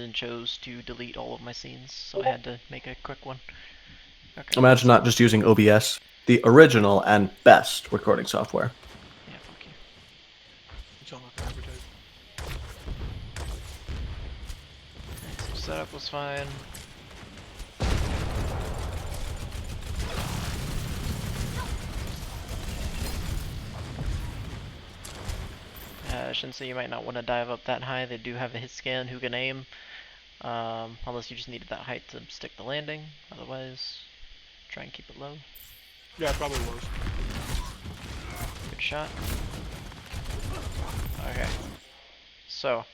then chose to delete all of my scenes, so I had to make a quick one. Okay. Imagine not just using OBS, the original and best recording software. Yeah, fuck you. You sound like an advertiser. So setup was fine. Shinsu, you might not want to dive up that high. They do have a hit scan who can aim. Unless you just needed that height to stick the landing. Otherwise, try and keep it low. Yeah, it probably was. Good shot. Okay. So,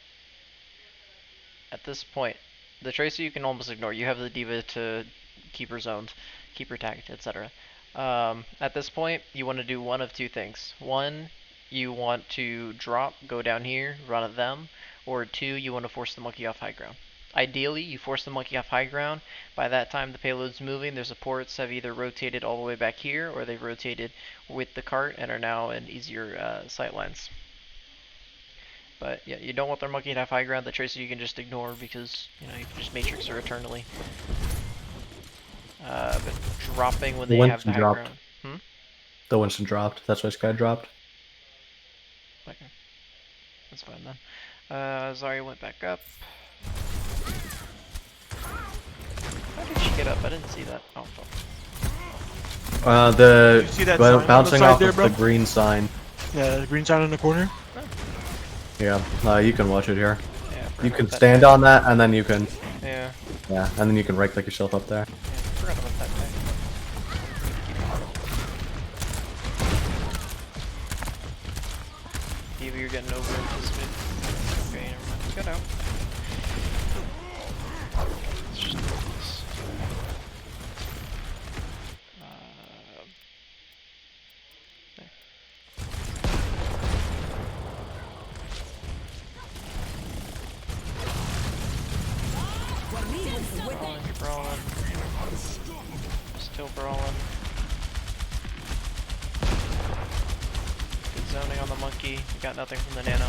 at this point, the Tracer you can almost ignore. You have the Diva to keep her zoned, keep her tagged, etc. At this point, you want to do one of two things. One, you want to drop, go down here, run at them, or two, you want to force the monkey off high ground. Ideally, you force the monkey off high ground. By that time, the payload's moving. Their supports have either rotated all the way back here, or they've rotated with the cart and are now in easier sight lines. But yeah, you don't want their monkey to have high ground. The Tracer you can just ignore because, you know, you can just matrix her eternally. But dropping when they have the high ground. The Winston dropped. That's why Sky dropped. Okay. That's fine then. Zarya went back up. How did she get up? I didn't see that. Oh, fuck. You see that sign on the bouncing side off there, of bro? the green sign. Yeah, the green sign in the corner. Yeah, you can watch it here. Yeah, You can stand on that, and then you can. Yeah. Yeah, and then you can right click yourself up there. Yeah, I forgot about that guy. Diva, you're getting over anticipated. Okay, never mind. Get out. Let's just do this. There. Brawling, you're brawling. Still brawling. Good zoning on the monkey. You got nothing from the nano.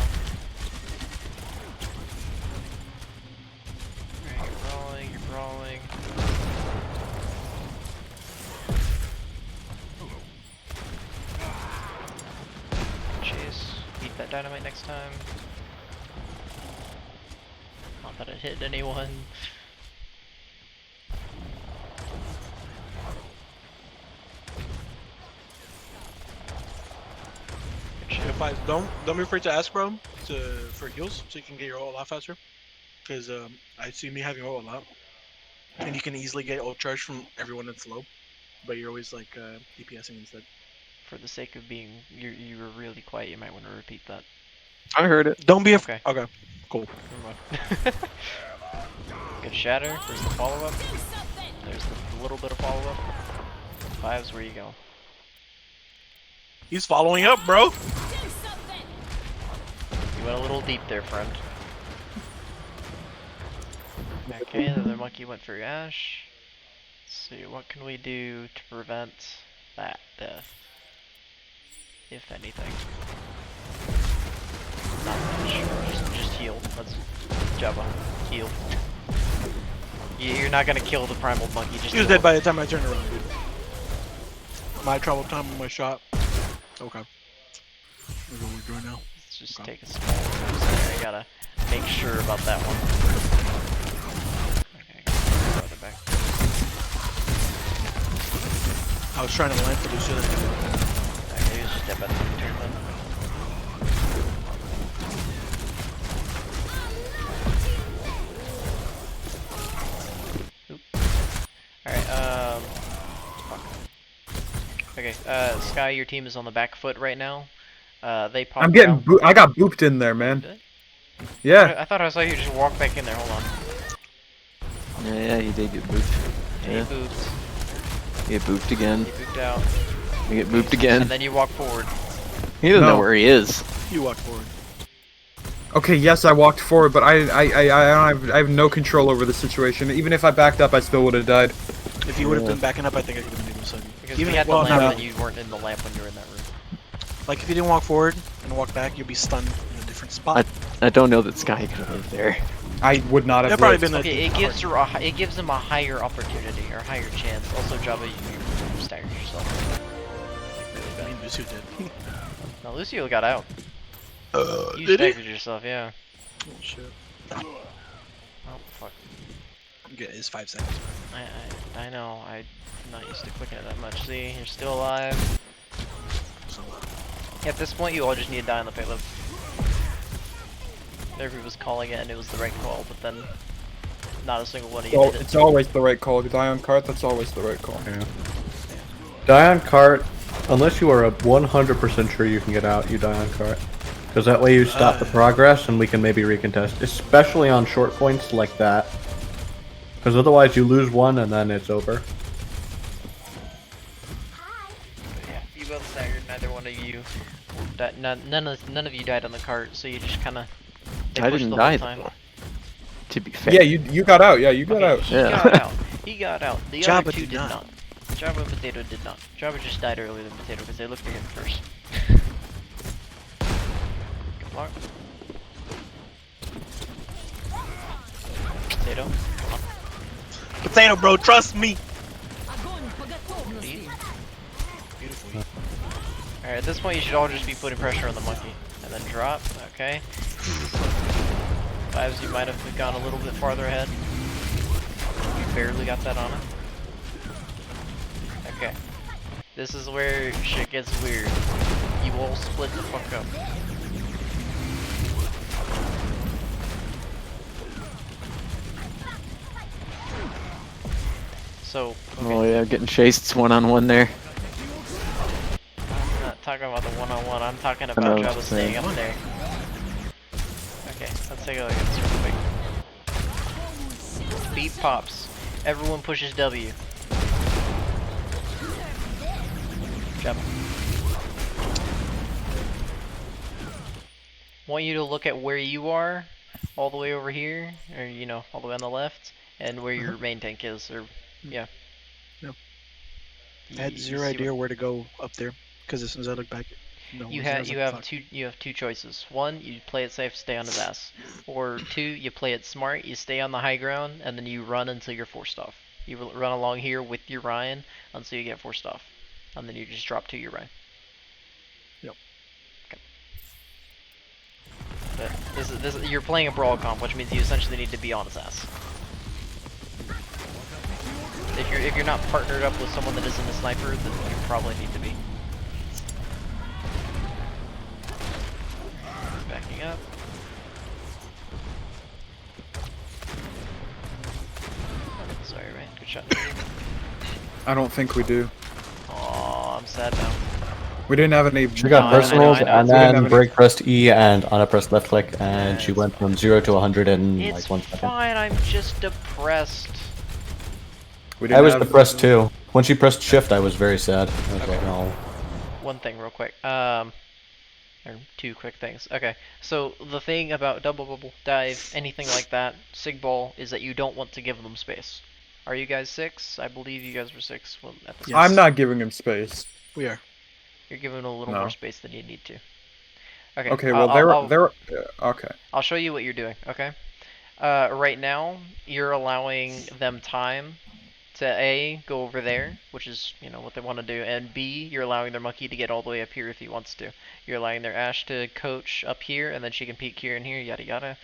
Alright, you're brawling, you're brawling. Chase. Beat that dynamite next time. Not that it hit anyone. If I don't be afraid to ask, bro, for heals, so you can get your ult a lot faster. Because I see me having ult a lot, and you can easily get ult charge from everyone that's low, but you're always like DPSing instead. For the sake of being, you were really quiet. You might want to repeat that. I heard it. Don't be Okay. Okay. Cool. Never mind. Good shatter. There's the follow up. There's the little bit of follow up. Fives, where you go? He's following up, bro. You went a little deep there, friend. Okay, the other monkey went for Ash. Let's see, what can we do to prevent that death? If anything. Not much. Just heal. Let's Jabba. Heal. You're not gonna kill the primal monkey, just He was heal dead by the time I turned around, dude. My travel time on my shot. Okay. That's what we're doing now. Let's just Okay. take a small there. I gotta make sure about that one. Okay, farther back. I was trying to land for Lucia. Okay, he was just dead by the time you turned then. Oop. Alright, fuck. Okay, Sky, your team is on the back foot right now. They popped I'm getting out. I got booped in there, man. Did? Yeah. I thought I saw you just walk back in there. Hold on. Yeah, he did get booped. Yeah. Yeah. He booped. He get booped again. He booped out. He get booped again. And then you walk forward. He doesn't know No. where he is. You walked forward. Okay, yes, I walked forward, but I have no control over the situation. Even if I backed up, I still would have died. If you would have been backing up, I think I could have been able to save you. Because Even we had the well, lamp no. and you weren't in the lamp when you were in that room. Like if you didn't walk forward and walk back, you'd be stunned in a different spot. I don't know that Sky could live there. I would not have They've probably lived. been a Okay, it decent gives hard- her it gives him a higher opportunity or higher chance. Also, Java, you staggered yourself. Really I bad. mean, Lucio did. No, Lucio got out. You Did he? staggered yourself, yeah. Oh shit. Oh fuck. Get his 5 seconds. I know. I'm not used to clicking it that much. See, you're still alive. So, At this point, you all just need to die on the payload. Everybody was calling it, and it was the right call, but then not a single one of you Well, did it. it's always the right call. Die on cart, that's always the right call. Yeah. Die on cart, unless you are 100% sure you can get out, you die on cart. Because that way you stop the progress and we can maybe recontest, especially on short points like that. Because otherwise you lose one and then it's over. Yeah, you both staggered. Neither one of you. None of you died on the cart, so you just kind of. I didn't die though. To be fair. Yeah, you got out. Yeah, you got out. He Yeah. got out. He got out. The Jabba other two did did not. not. Jabba and Potato did not. Jabba just died earlier than Potato because they looked at him first. Good luck. Potato. Come on. Potato, bro, trust me. Beat. Beautiful. Alright, at this point you should all just be putting pressure on the monkey. And then drop, okay. Fives, you might have gone a little bit farther ahead. You barely got that on it. Okay. This is where shit gets weird. You all split the fuck up. So, okay. Oh yeah, getting chased one-on-one there. I'm not talking about the one-on-one, I'm talking know about what Jabba you're staying saying. up there. Okay, let's take a look at this real quick. Beat pops. Everyone pushes W. Jabba. Want you to look at where you are, all the way over here, or you know, all the way on the left, and where your main tank is, or yeah. Yeah. You- I had you zero see idea what- where to go up there because as soon as I looked back, no. You as soon have as you I- have fuck. two choices. One, you play it safe, stay on his ass, or two, you play it smart, you stay on the high ground, and then you run until you're forced off. You run along here with your Ryan until you get forced off, and then you just drop to your Ryan. Yep. Okay. But you're playing a brawl comp, which means you essentially need to be on his ass. If you're not partnered up with someone that isn't a sniper, then you probably need to be. Backing up. Sorry, right? Good shot. I don't think we do. Aw, I'm sad now. We didn't have any. She got No, I know, personals I know. and We didn't have then any- break pressed E and on a press left click and she Yes. went from 0 to 100 in It's like 1 second. fine, I'm just depressed. We I didn't was have- depressed too. When she pressed shift I was very sad. I was like, oh. One thing real quick. Or two quick things. Okay, so the thing about double bubble, dive, anything like that, sig ball, is that you don't want to give them space. Are you guys 6? I believe you guys were 6 at the Yes. I'm not giving him space. We are. You're giving a little No. more space than you need to. Okay. Okay, well they're okay. I'll show you what you're doing. Okay. Right now you're allowing them time to A, go over there, which is what they want to do, and B, you're allowing their monkey to get all the way up here if he wants to. You're allowing their Ash to coach up here, and then she can peek here and here, yada yada.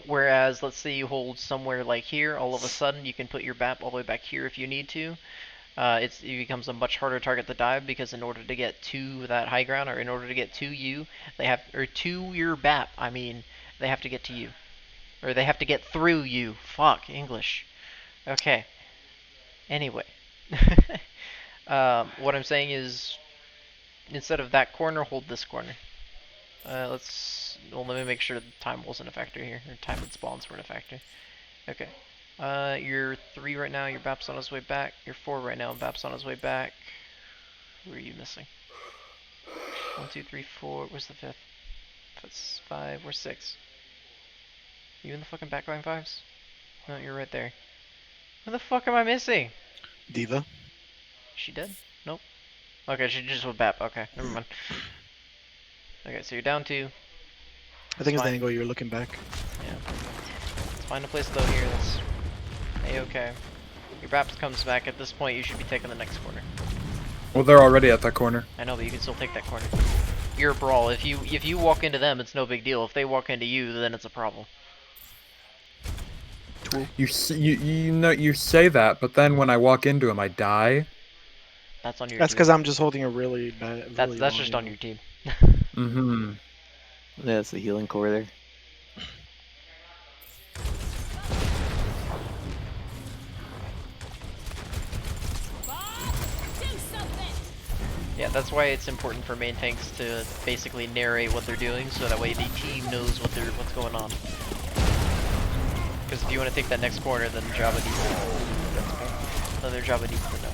Whereas, let's say you hold somewhere like here, all of a sudden you can put your BAP all the way back here if you need to. It becomes a much harder target to dive because in order to get to that high ground, or in order to get to you, to your BAP, I mean, they have to get to you. Or they have to get through you. Fuck, English. Okay. Anyway. What I'm saying is, instead of that corner, hold this corner. Let me make sure the time wasn't a factor here, or time and spawns weren't a factor. Okay. You're 3 right now, your BAP's on his way back. You're 4 right now, BAP's on his way back. Who are you missing? 1, 2, 3, 4, where's the 5th? That's 5, where's 6? You in the fucking backline 5s? No, you're right there. Who the fuck am I missing? Diva. She dead? Nope. Okay, she just went BAP. Okay, never mind. Okay, so you're down 2. I think it's the fine. angle you're looking back. Yeah. Let's find a place though here that's A-okay. Your Baps comes back. At this point, you should be taking the next corner. Well, they're already at that corner. I know, but you can still take that corner. You're a brawl. If you walk into them, it's no big deal. If they walk into you, then it's a problem. You know you say that, but then when I walk into him, I die. That's on your That's team. because I'm just holding a really bad. That's long just on angle. your team. Mm-hmm. Yeah, it's the healing core there. Yeah, that's why it's important for main tanks to basically narrate what they're doing, so that way the team knows what's going on. Because if you want to take that next corner, then Java needs to know. Then their Java needs to know.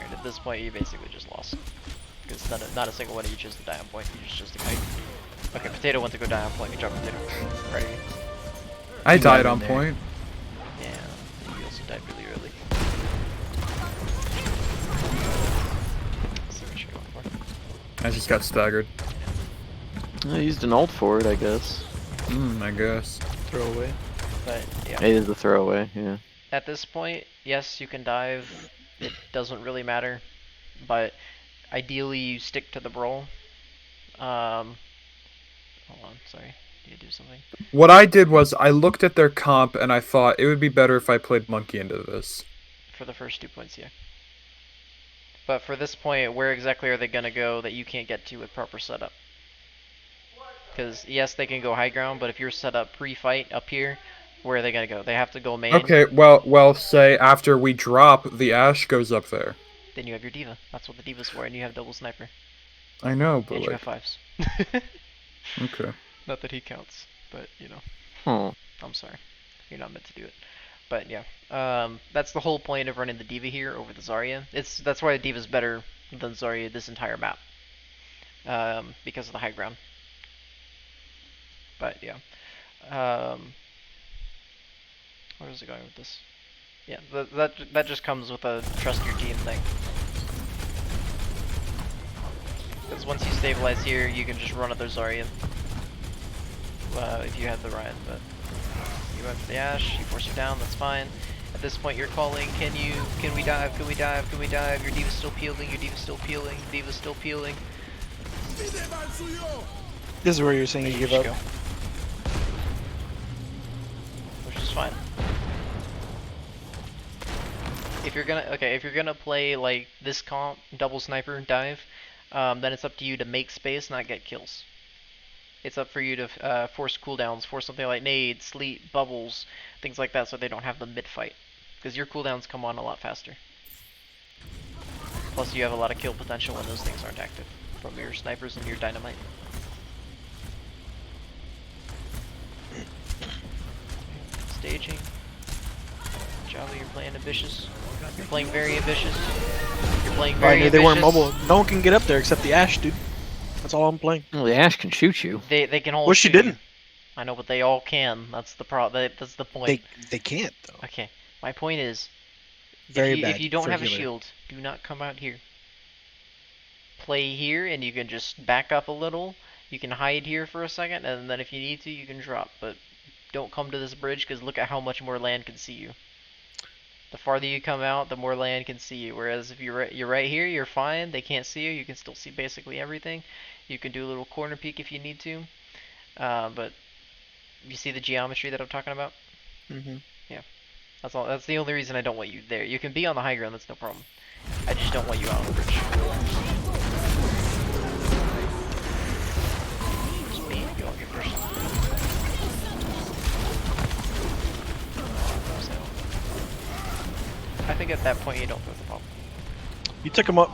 And at this point, you basically just lost. Because not a single one of you chose to die on point. You just chose to kite. Okay, Potato went to go die on point. Good job, Potato. Ready? I got died him on there. point. Yeah, you also died really early. Let's see what you're going for. I just got staggered. I used an ult for it, I guess. I guess. Throw away. But yeah. It is a throwaway, yeah. At this point, yes, you can dive. It doesn't really matter. But ideally, you stick to the brawl. Hold on, sorry. Did you do something? What I did was I looked at their comp and I thought it would be better if I played monkey into this. For the first 2 points, yeah. But for this point, where exactly are they going to go that you can't get to with proper setup? Because, yes, they can go high ground, but if you're set up pre-fight up here, where are they going to go? They have to go main. Okay, well, say after we drop, the Ashe goes up there. Then you have your Diva. That's what the Diva's for, and you have double sniper. I know, but And you like, have 5s. okay. Not that he counts, but, you know. Oh. I'm sorry. You're not meant to do it. But yeah, that's the whole point of running the Diva here over the Zarya. That's why the Diva's better than Zarya this entire map. Because of the high ground. But yeah. Where is it going with this? Yeah, that just comes with a trust your team thing. Because once you stabilize here, you can just run at their Zarya. If you have the Ryan, but you went for the Ashe, you force her down, that's fine. At this point you're calling, can we dive, can we dive, can we dive? Your Diva's still peeling, your Diva's still peeling, Diva's still peeling. This is where you're saying you give up. Go. Which is fine. If you're gonna play like this comp, double sniper, dive, then it's up to you to make space, not get kills. It's up for you to force cooldowns, force something like nades, sleep, bubbles, things like that, so they don't have them mid-fight. Because your cooldowns come on a lot faster. Plus you have a lot of kill potential when those things aren't active, from your snipers and your dynamite. Staging. Java, you're playing ambitious. You're playing very ambitious. You're playing very ambitious. They weren't mobile. No one can get up there except the Ashe, dude. That's all I'm playing. Well, the Ashe can shoot you. They can all. Well, she shoot you. didn't. I know, but they all can. That's the that's the point. They can't though. Okay, my point is, Very bad if you don't for have a healer. shield, do not come out here. Play here, and you can just back up a little. You can hide here for a second, and then if you need to, you can drop. But don't come to this bridge, because look at how much more land can see you. The farther you come out, the more land can see you. Whereas if you're right here, you're fine. They can't see you. You can still see basically everything. You can do a little corner peek if you need to. But you see the geometry that I'm talking about? Mm-hmm. Yeah. That's all. That's the only reason I don't want you there. You can be on the high ground. That's no problem. I just don't want you out on the bridge. Just beat. You all get pushed. I think at that point you don't put the problem. You took him up.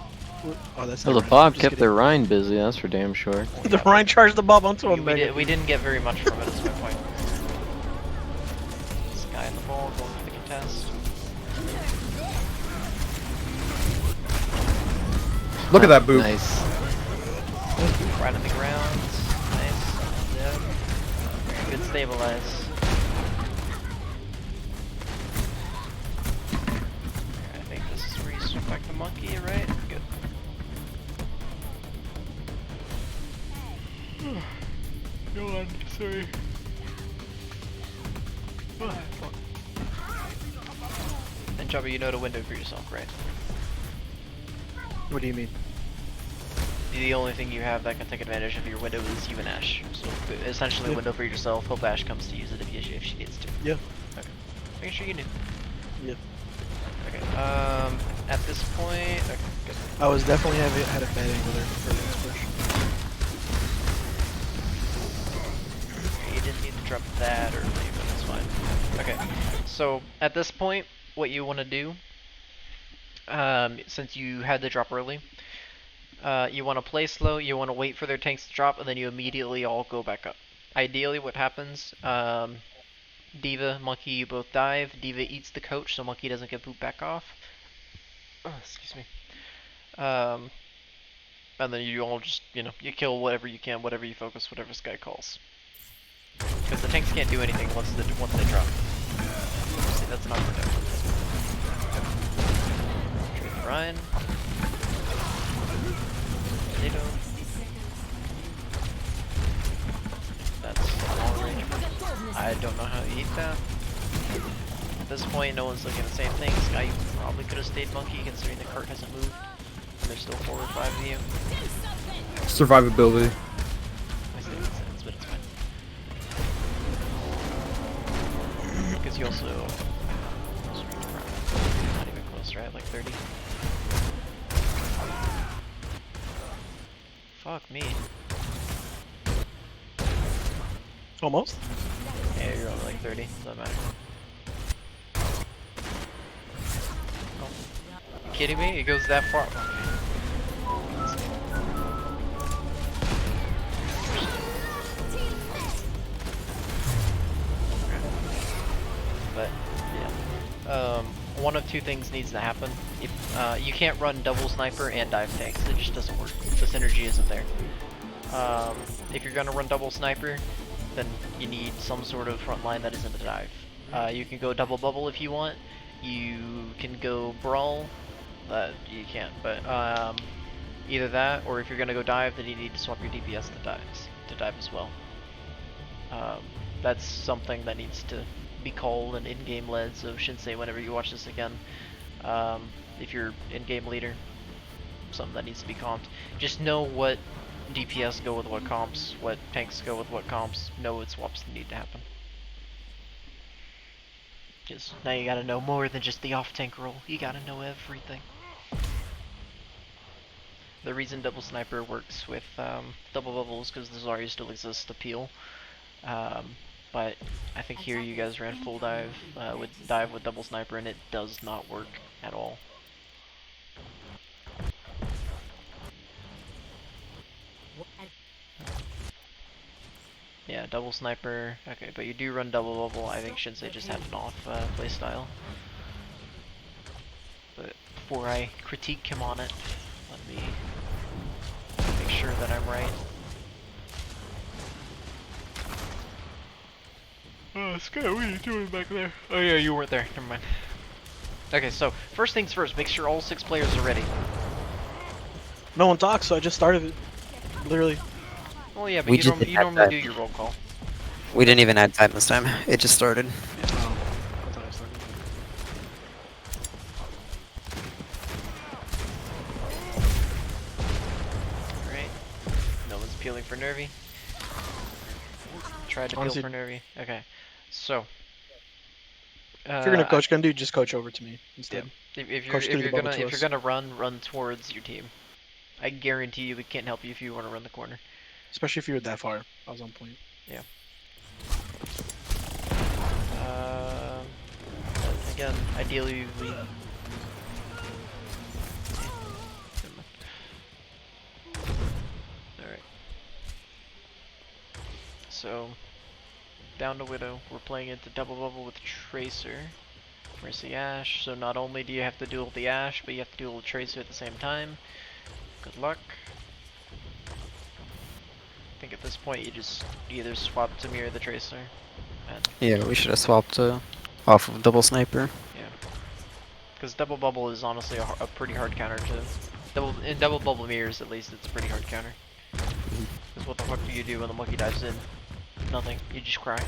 Oh, that's Well, not the right. Bob Just kept kidding. their Rhine busy, that's for damn sure. The Rhine charged the Bob onto him. We didn't get very much from it, is my point. This guy in the ball going for the contest. Look at that boop. Nice. Right on the ground. Nice. Dead. Very good stabilize. I think this is where you swing back the monkey, right? Good. Go on, sorry. And Chubby, you know to window for yourself, right? What do you mean? The only thing you have that can take advantage of your window is you and Ash. So essentially, Yeah. window for yourself. Hope Ash comes to use it if she needs to. Yeah. Okay. Making sure you knew. Yeah. Okay. At this point, okay, good. I was definitely had a bad angle there for the next push. You didn't need to drop that early, but that's fine. Okay. So at this point, what you want to do, since you had to drop early, you want to play slow. You want to wait for their tanks to drop, and then you immediately all go back up. Ideally, what happens? Diva, Monkey, you both dive. Diva eats the coach, so Monkey doesn't get booped back off. Oh, excuse me. And then you all just, you kill whatever you can, whatever you focus, whatever Sky calls. Because the tanks can't do anything once they drop. See, that's not protected. Okay. Ryan. Tornado. That's long range. I don't know how you eat that. At this point, no one's looking at the same thing. Sky, you probably could have stayed Monkey, considering the cart hasn't moved. And there's still 4 or 5 of you. Survivability. I say makes sense, but it's fine. Because you also... Not even close, right? Like 30. Fuck me. Almost. Yeah, you're only like 30. Doesn't matter. Oh. You kidding me? It goes that far. But yeah, one of two things needs to happen. If you can't run double sniper and dive tanks, it just doesn't work. The synergy isn't there. If you're gonna run double sniper, then you need some sort of front line that isn't a dive. You can go double bubble if you want. You can go brawl. You can't, but either that, or if you're gonna go dive, then you need to swap your DPS to dive as well. That's something that needs to be called and in-game led. So Shinsei, whenever you watch this again, if you're in-game leader, something that needs to be comped. Just know what DPS go with what comps, what tanks go with what comps, know what swaps need to happen. Just now you gotta know more than just the off-tank role. You gotta know everything. The reason double sniper works with double bubbles because the Zarya still exists to peel. But I think here you guys ran full dive with double sniper and it does not work at all. Yeah, double sniper. Okay, but you do run double bubble. I think Shinsei just had an off playstyle. But before I critique him on it, let me make sure that I'm right. Oh, Sky, what are you doing back there? Oh yeah, you weren't there. Never mind. Okay, so first things first. Make sure all 6 players are ready. No one talks, so I just started it. Literally. Well, yeah, but you normally do your roll call. We didn't even add time this time. It just started. I thought I started. Alright. No one's peeling for Nervy. Tried to Honestly, peel for Nervy. Okay. So. If you're gonna coach Gundu, just coach over to me instead. Yeah. If Coach through the bubble to you're us. gonna run towards your team. I guarantee you we can't help you if you want to run the corner. Especially if you were that far. I was on point. Yeah. Again, ideally we. Alright. So, down to Widow. We're playing into double bubble with Tracer. Mercy Ash. So not only do you have to duel the Ash, but you have to duel the Tracer at the same time. Good luck. I think at this point you just either swap to mirror the Tracer. And Yeah, we should have swapped off of double sniper. yeah. Because double bubble is honestly a pretty hard counter to... In double bubble mirrors at least, it's a pretty hard counter. Because what the fuck do you do when the monkey dives in? Nothing. You just cry.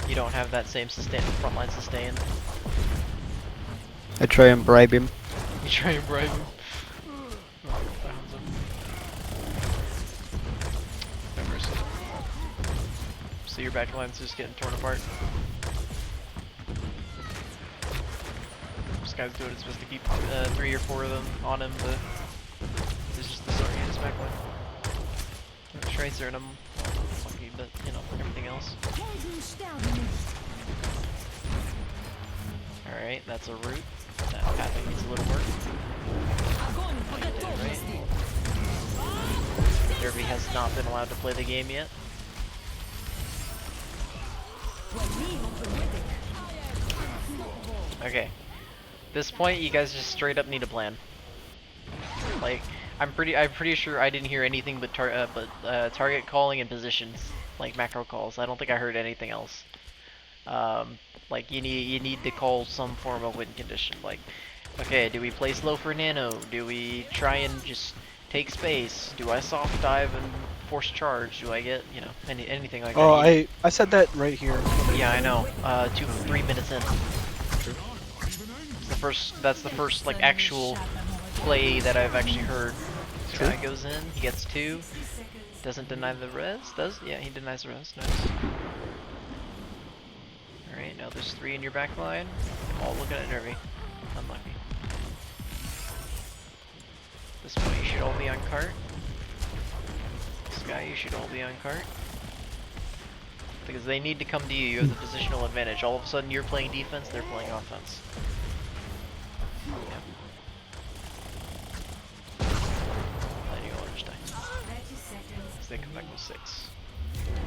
You don't have that same sustain, frontline sustain. I try and bribe him. You try and bribe him. So your backline's just getting torn apart. This guy's doing his best to keep 3 or 4 of them on him, but it's just the story in his backline. Tracer and him, funky, but you know, everything else. Alright, that's a root. That pathing needs a little work. Right. Derby has not been allowed to play the game yet. Okay. This point, you guys just straight up need a plan. Like, I'm pretty sure I didn't hear anything but target calling and positions, like macro calls. I don't think I heard anything else. Like you need to call some form of win condition. Like, okay, do we play slow for nano? Do we try and just take space? Do I soft dive and force charge? Do I get, you know, anything like that? Oh, I said that right here. Yeah, I know. 3 minutes in. That's the first like actual play that I've actually heard. This guy goes in, he gets 2, doesn't deny the res, does? Yeah, he denies the res, nice. Alright, now there's 3 in your back line, all looking at Nervy. Unlucky. This point you should all be on cart. This guy you should all be on cart. Because they need to come to you, you have the positional advantage. All of a sudden you're playing defense, they're playing offense. Yeah. They come back with 6.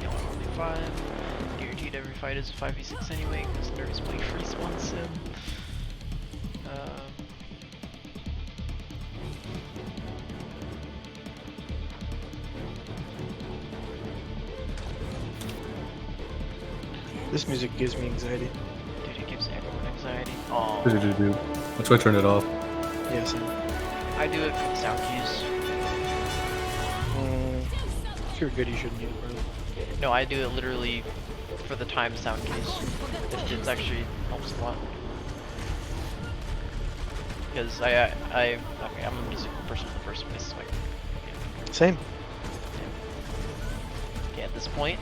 You only want to do 5. Guaranteed every fight is a 5v6 anyway, because Nerv's playing free spawn sim. This music gives me anxiety. Dude, it gives everyone anxiety. Oh. That's why I turned it off. Yeah, same. I do it for the sound cues. If you're good, you shouldn't need it, bro. No, I do it literally for the time sound cues. It actually helps a lot. Because okay, I'm a musical person in the first place. So Same. okay, at this point,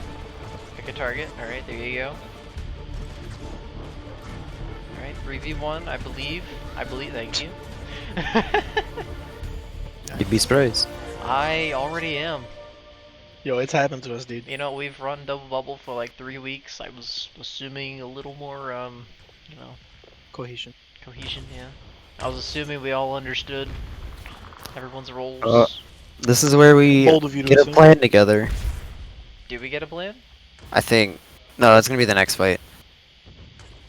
pick a target. Alright, there you go. Alright, 3v1, I believe, thank you. You'd be surprised. I already am. Yo, it's happened to us, dude. You know, we've run double bubble for like 3 weeks. I was assuming a little more, you know, Cohesion. cohesion, yeah. I was assuming we all understood everyone's roles. This is where we Bold of you to get a assume. plan together. Did we get a plan? I think. No, that's gonna be the next fight.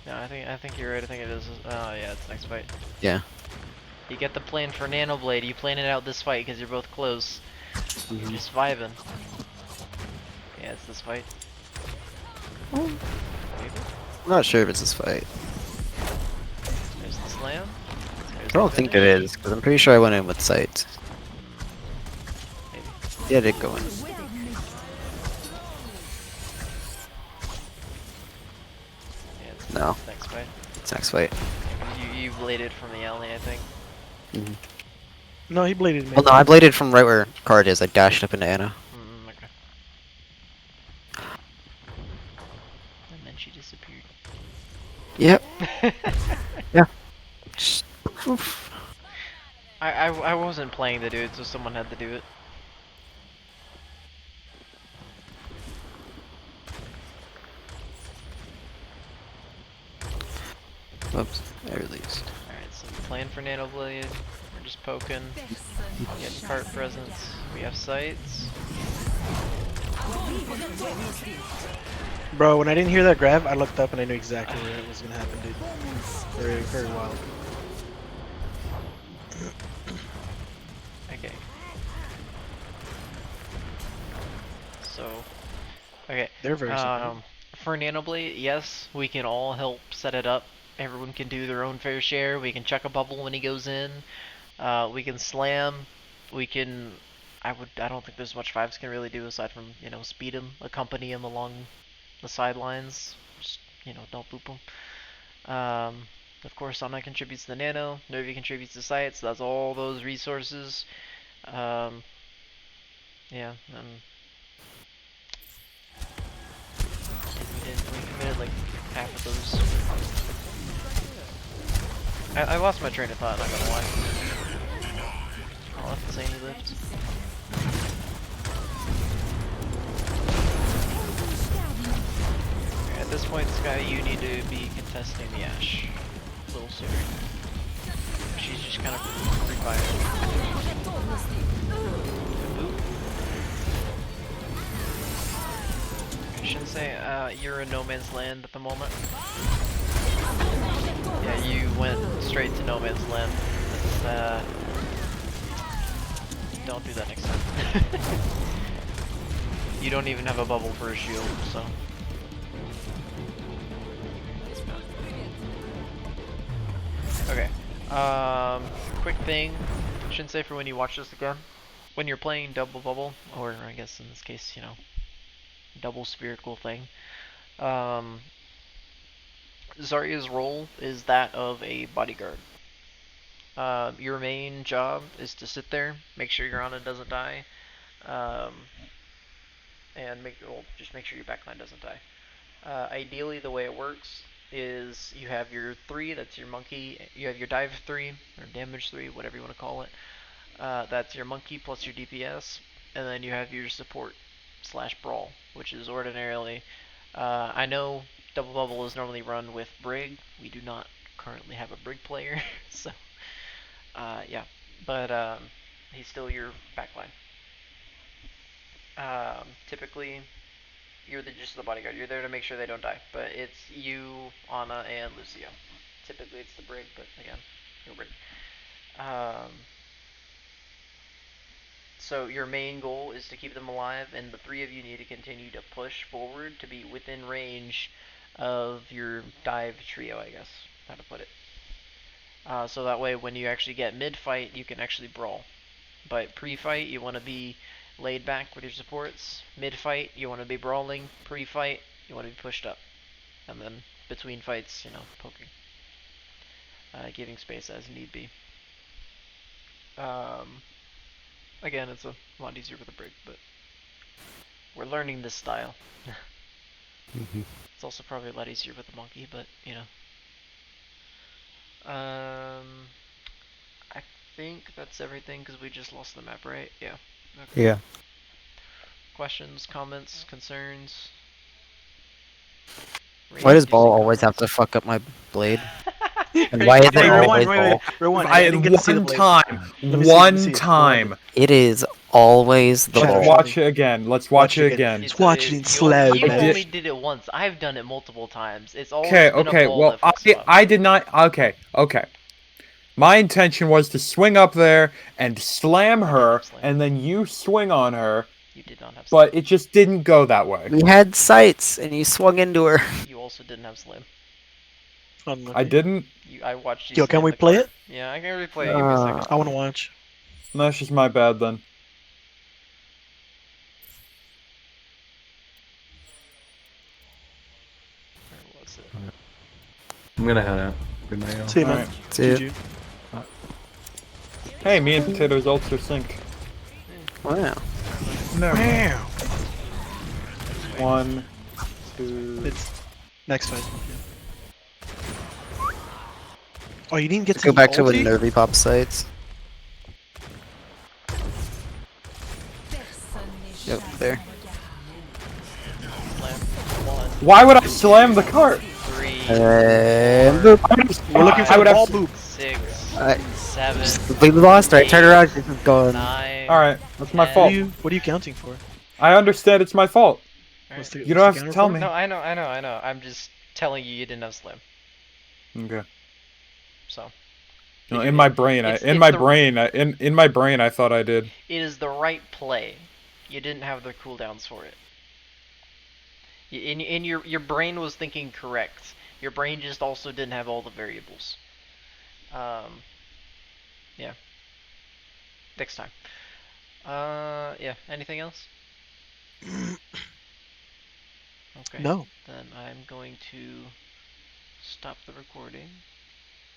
No, I think you're right. I think it is. Oh yeah, it's next fight. Yeah. You get the plan for Nano Blade. You plan it out this fight because you're both close. You're just vibing. Yeah, it's this fight. Maybe? I'm not sure if it's this fight. There's the slam. There's I don't the think it finish. is, because I'm pretty sure I went in with sight. Maybe. Yeah, I did go in. Yeah, it's No. next fight. It's next fight. You bladed from the alley, I think. No, he bladed me. Well, no, I bladed from right where card is. I dashed up into Anna. Okay. And then she disappeared. Yep. Yeah. Just, oof. I wasn't playing the dude, so someone had to do it. Whoops. I released. Alright, so plan for Nano Blade. We're just poking. Getting cart presence. We have sights. Bro, when I didn't hear that grab, I looked up and I knew exactly where it was gonna happen, dude. Very, very wild. Okay. So, okay. They're very simple. For Nano Blade, yes, we can all help set it up. Everyone can do their own fair share. We can check a bubble when he goes in. We can slam. We can. I don't think there's much fives can really do aside from speed him, accompany him along the sidelines. Just don't boop him. Of course, Sonic contributes to the nano. Nervy contributes to sight. So that's all those resources. Yeah. We committed like half of those. I lost my train of thought, not gonna lie. I'll have to say he lived. Okay, at this point, Sky, you need to be contesting the Ash a little sooner. She's just kind of free fire. I shouldn't say, you're in no man's land at the moment. Yeah, you went straight to no man's land. Don't do that next time. You don't even have a bubble for a shield, so. Okay. Quick thing. Shouldn't say for when you watch this again. When you're playing double bubble, or I guess in this case, double spherical thing. Zarya's role is that of a bodyguard. Your main job is to sit there, make sure your Ana doesn't die, and just make sure your backline doesn't die. Ideally, the way it works is you have your 3, that's your monkey, you have your dive 3, or damage 3, whatever you want to call it. That's your monkey plus your DPS, and then you have your support / brawl, which is ordinarily, I know double bubble is normally run with Brig. We do not currently have a Brig player, so yeah, but he's still your backline. Typically, you're just the bodyguard. You're there to make sure they don't die, but it's you, Ana, and Lucio. Typically, it's the Brig, but again, you're Brig. So your main goal is to keep them alive, and the 3 of you need to continue to push forward to be within range of your dive trio, I guess, how to put it. So that way, when you actually get mid-fight, you can actually brawl. But pre-fight, you want to be laid back with your supports. Mid-fight, you want to be brawling. Pre-fight, you want to be pushed up. And then between fights, poking. Giving space as need be. Again, it's a lot easier with a Brig, but we're learning this style. It's also probably a lot easier with a monkey, but I think that's everything because we just lost the map, right? Yeah. Okay. Yeah. Questions, comments, concerns? Why does Rain, Ball see always have to comments? fuck up my blade? And Hey, why is hey, it rewind, always wait, Ball? rewind. I didn't get to see the one blade. time, Let me see it, let me see it. time. It is always the Show Let's me, Ball. show watch it again. Let's watch it again. Let's watch it in slow, You man. only did it once. I've done it multiple times. It's always Okay, been a okay. ball Well, that fucks him up. I did not. Okay, okay. My intention was to swing up there and slam You didn't her, have slam. and then you swing on her, You did not have slam. but it just didn't go that way. We had sights, and you swung into her. You also didn't have slam. Unlucky. I didn't. I watched you. Yo, can slam we the play cart. it? Yeah, I can replay it. Give me a second. I want to watch. That's just my bad then. Where was it? I'm gonna head out. Good night, y'all. See you, man. Alright. See ya. GG. Hey, me and Potato's ults are sync. Wow. No. Meow. 1, 2. It's next fight. Oh, you didn't get Let's to go the back to when ulti? Nervy pop sights. Yep, there. Slam. 1, Why would I slam the cart? 3, And boop. We're looking for I would the have ball boop. 6, Alright. 7, We lost, right? Turn around. This is going. 9. Alright, that's my What fault. What are you counting for? I understand it's my fault. What's the, You what's don't the have to counter tell for? me. No, I know. I'm just telling you didn't have slam. Okay. So. No, in my brain, in my brain, I thought I did. It is the right play. You didn't have the cooldowns for it. In your brain was thinking correct. Your brain just also didn't have all the variables. Yeah. Next time. Yeah. Anything else? Okay. No. Then I'm going to stop the recording.